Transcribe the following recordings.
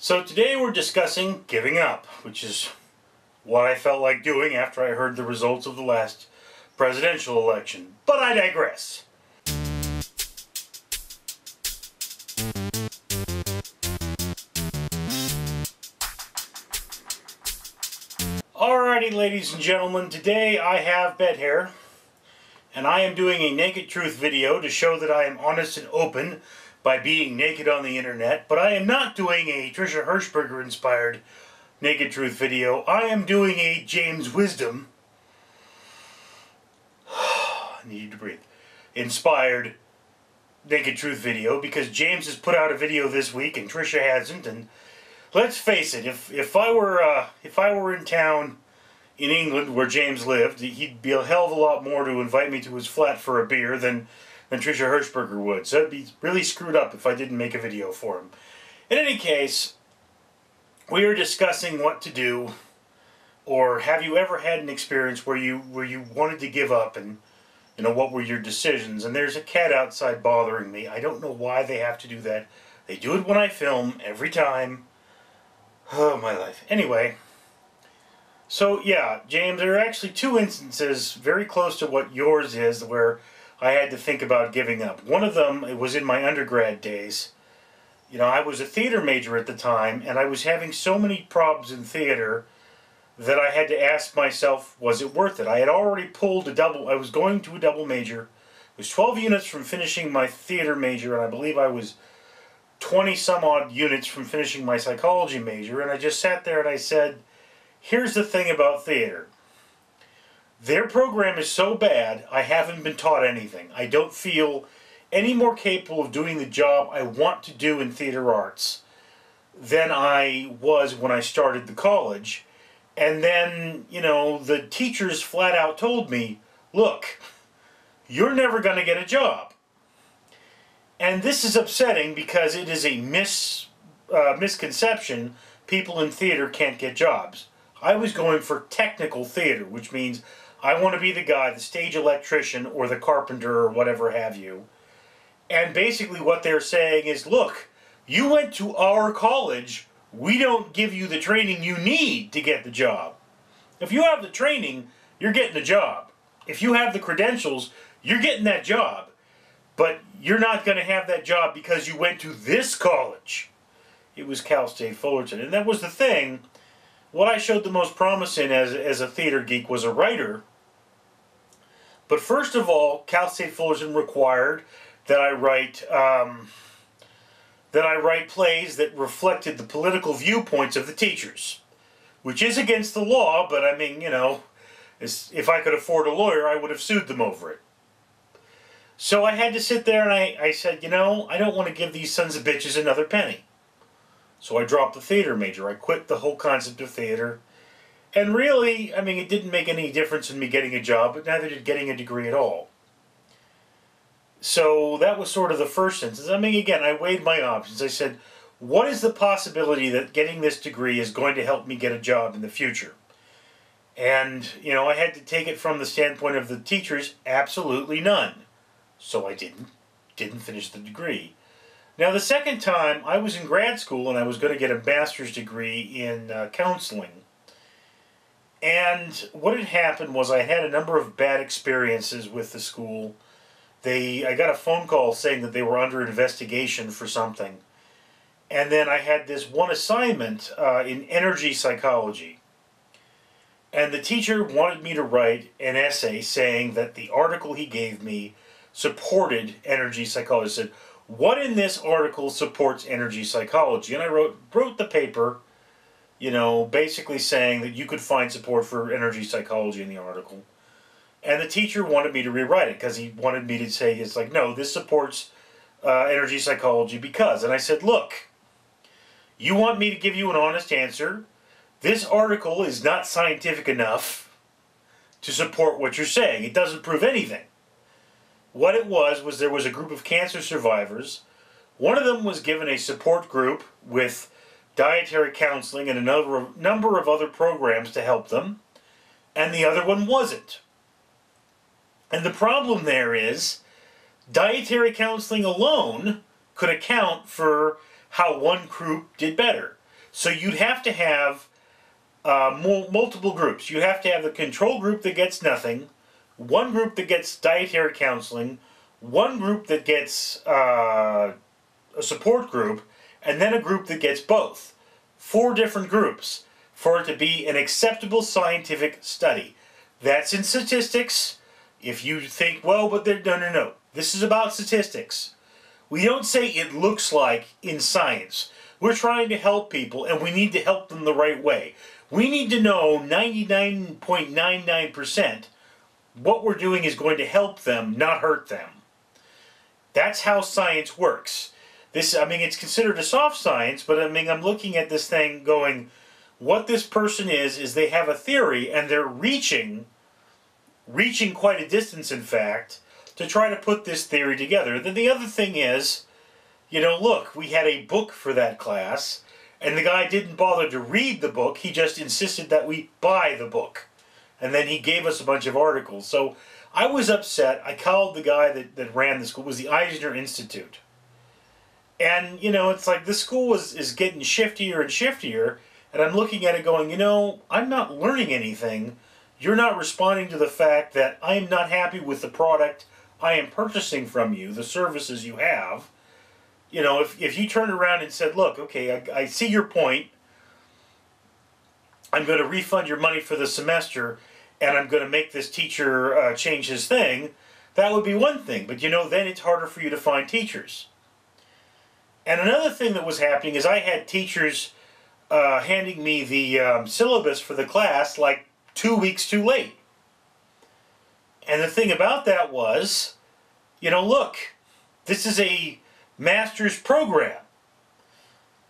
So today we're discussing giving up, which is what I felt like doing after I heard the results of the last presidential election. But I digress. Alrighty, ladies and gentlemen, today I have bed hair, and I am doing a naked truth video to show that I am honest and open by being naked on the internet, but I am not doing a Trisha Hirschberger inspired naked truth video. I am doing a James Wisdom I needed to breathe inspired naked truth video, because James has put out a video this week and Trisha hasn't. And let's face it, if I were in town in England where James lived, he'd be a hell of a lot more to invite me to his flat for a beer than Trisha Hirschberger would. So it'd be really screwed up if I didn't make a video for him. In any case, we are discussing what to do, or have you ever had an experience where you wanted to give up, and what were your decisions? And there's a cat outside bothering me. I don't know why they have to do that. They do it when I film every time. Oh, my life. Anyway, so yeah, James, there are actually two instances very close to what yours is where I had to think about giving up. One of them, it was in my undergrad days. I was a theater major at the time, and I was having so many problems in theater that I had to ask myself, was it worth it? I had already pulled a double. I was going to a double major. It was 12 units from finishing my theater major, and I believe I was 20 some odd units from finishing my psychology major. And I just sat there and I said, here's the thing about theater. Their program is so bad, I haven't been taught anything. I don't feel any more capable of doing the job I want to do in theater arts than I was when I started the college. And then, the teachers flat out told me, look, you're never going to get a job. And this is upsetting because it is a misconception. People in theater can't get jobs. I was going for technical theater, which means I want to be the guy, the stage electrician or the carpenter or whatever have you. And basically what they're saying is, look, you went to our college, we don't give you the training you need to get the job. If you have the training, you're getting the job. If you have the credentials, you're getting that job. But you're not going to have that job because you went to this college. It was Cal State Fullerton. And that was the thing. What I showed the most promise in as a theater geek was a writer. But first of all, Cal State Fullerton required that I write plays that reflected the political viewpoints of the teachers, which is against the law, but I mean, if I could afford a lawyer, I would have sued them over it. So I had to sit there and I said, I don't want to give these sons of bitches another penny. So I dropped the theater major. I quit the whole concept of theater. And really, I mean, it didn't make any difference in me getting a job, but neither did getting a degree at all. So that was sort of the first instance. I mean, again, I weighed my options. I said, what is the possibility that getting this degree is going to help me get a job in the future? And, I had to take it from the standpoint of the teachers, absolutely none. So I didn't finish the degree. Now, the second time, I was in grad school and I was going to get a master's degree in counseling. And what had happened was I had a number of bad experiences with the school. I got a phone call saying that they were under investigation for something. And then I had this one assignment in energy psychology. And the teacher wanted me to write an essay saying that the article he gave me supported energy psychology. I said, what in this article supports energy psychology? And I wrote the paper, basically saying that you could find support for energy psychology in the article. And the teacher wanted me to rewrite it because he wanted me to say, it's like, no, this supports energy psychology because. And I said, look, you want me to give you an honest answer. This article is not scientific enough to support what you're saying. It doesn't prove anything. What it was there was a group of cancer survivors. One of them was given a support group with dietary counseling and a number of other programs to help them, and the other one wasn't. And the problem there is, dietary counseling alone could account for how one group did better. So you'd have to have multiple groups. You have to have the control group that gets nothing, one group that gets dietary counseling, one group that gets a support group, and then a group that gets both. 4 different groups for it to be an acceptable scientific study. That's in statistics. If you think, well, but they're, no, no, no. This is about statistics. We don't say it looks like in science. We're trying to help people, and we need to help them the right way. We need to know 99.99% what we're doing is going to help them, not hurt them. That's how science works. This, I mean, it's considered a soft science, but I mean, I'm looking at this thing going, what this person is they have a theory, and they're reaching quite a distance, in fact, to try to put this theory together. Then the other thing is, you know, look, we had a book for that class, and the guy didn't bother to read the book. He just insisted that we buy the book. And then he gave us a bunch of articles. So I was upset. I called the guy that ran the school. It was the Eisner Institute. And, you know, it's like this school is getting shiftier and shiftier. And I'm looking at it going, you know, I'm not learning anything. You're not responding to the fact that I am not happy with the product I am purchasing from you, the services you have. You know, if you turned around and said, look, okay, I see your point. I'm going to refund your money for the semester, and I'm going to make this teacher change his thing, that would be one thing. But, you know, then it's harder for you to find teachers. And another thing that was happening is I had teachers handing me the syllabus for the class like 2 weeks too late. And the thing about that was, you know, look, this is a master's program.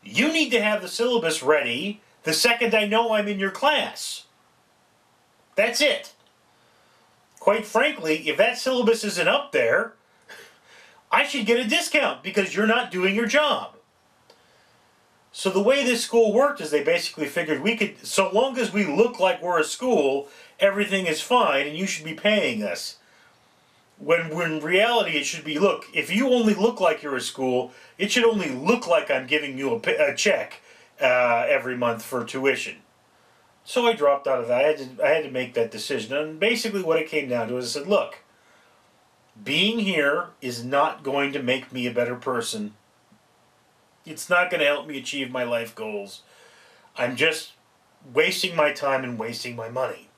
You need to have the syllabus ready the second I know I'm in your class. That's it. Quite frankly, if that syllabus isn't up there, I should get a discount because you're not doing your job. So the way this school worked is they basically figured we could, so long as we look like we're a school, everything is fine and you should be paying us. When in reality it should be, look, if you only look like you're a school, it should only look like I'm giving you a check every month for tuition. So I dropped out of that. I had to make that decision. And basically what it came down to is I said, look, being here is not going to make me a better person. It's not going to help me achieve my life goals. I'm just wasting my time and wasting my money.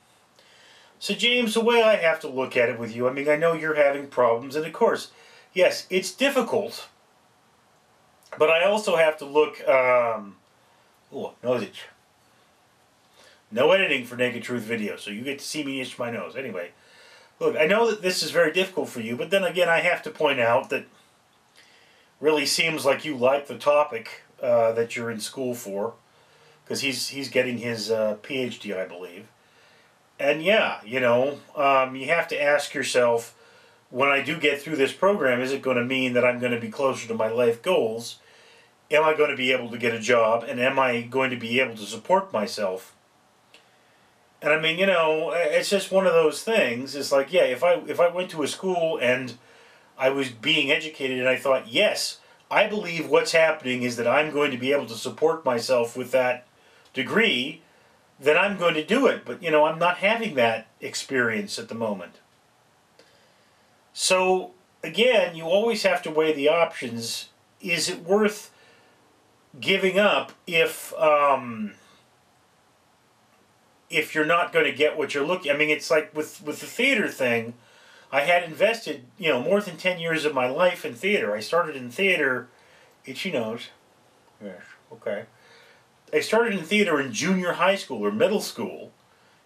So James, the way I have to look at it with you, I mean, I know you're having problems, and of course, yes, it's difficult, but I also have to look, oh, nosage. No editing for Naked Truth video, so you get to see me itch my nose. Anyway, look, I know that this is very difficult for you, but then again, I have to point out that really seems like you like the topic that you're in school for, because he's getting his PhD, I believe. And yeah, you know, you have to ask yourself, when I do get through this program, is it going to mean that I'm going to be closer to my life goals? Am I going to be able to get a job? And am I going to be able to support myself? And I mean, you know, it's just one of those things. It's like, yeah, if I went to a school and I was being educated and I thought, yes, I believe what's happening is that I'm going to be able to support myself with that degree, then I'm going to do it. But, you know, I'm not having that experience at the moment. So, again, you always have to weigh the options. Is it worth giving up if you're not going to get what you're looking? I mean, it's like with the theater thing, I had invested, you know, more than 10 years of my life in theater. I started in theater, itchy nose. Yes, okay. I started in theater in junior high school or middle school,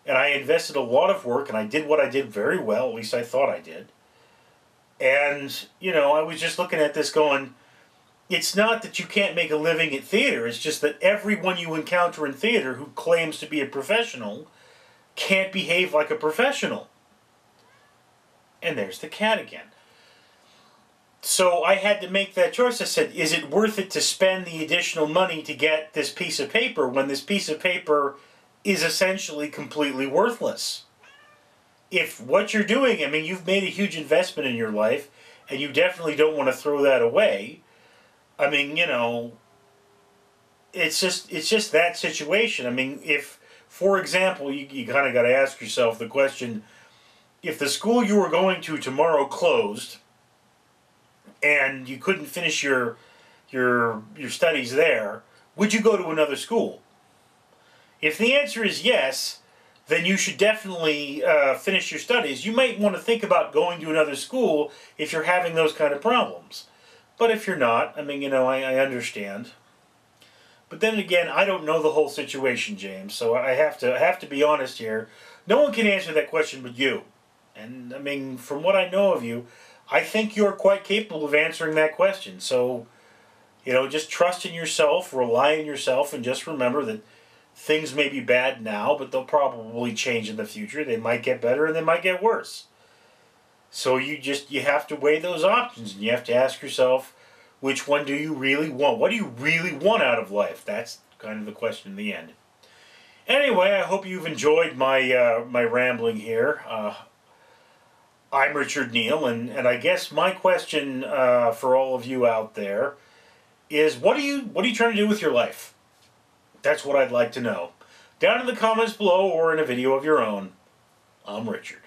and I invested a lot of work, and I did what I did very well, at least I thought I did. And, you know, I was just looking at this going, it's not that you can't make a living at theater, it's just that everyone you encounter in theater who claims to be a professional can't behave like a professional. And there's the cat again. So I had to make that choice. I said, is it worth it to spend the additional money to get this piece of paper when this piece of paper is essentially completely worthless? If what you're doing, I mean, you've made a huge investment in your life, and you definitely don't want to throw that away. I mean, you know, it's just that situation. I mean, if, for example, you kind of got to ask yourself the question, if the school you were going to tomorrow closed and you couldn't finish your studies there, would you go to another school? If the answer is yes, then you should definitely finish your studies. You might want to think about going to another school if you're having those kind of problems. But if you're not, I mean, I understand. But then again, I don't know the whole situation, James, so I have to be honest here. No one can answer that question but you. And I mean, from what I know of you, I think you're quite capable of answering that question. So, just trust in yourself, rely on yourself, and just remember that things may be bad now, but they'll probably change in the future. They might get better and they might get worse. So you have to weigh those options, and you have to ask yourself, which one do you really want? What do you really want out of life? That's kind of the question in the end. Anyway, I hope you've enjoyed my my rambling here. I'm Richard Neal, and I guess my question for all of you out there is, what are you trying to do with your life? That's what I'd like to know. Down in the comments below or in a video of your own. I'm Richard.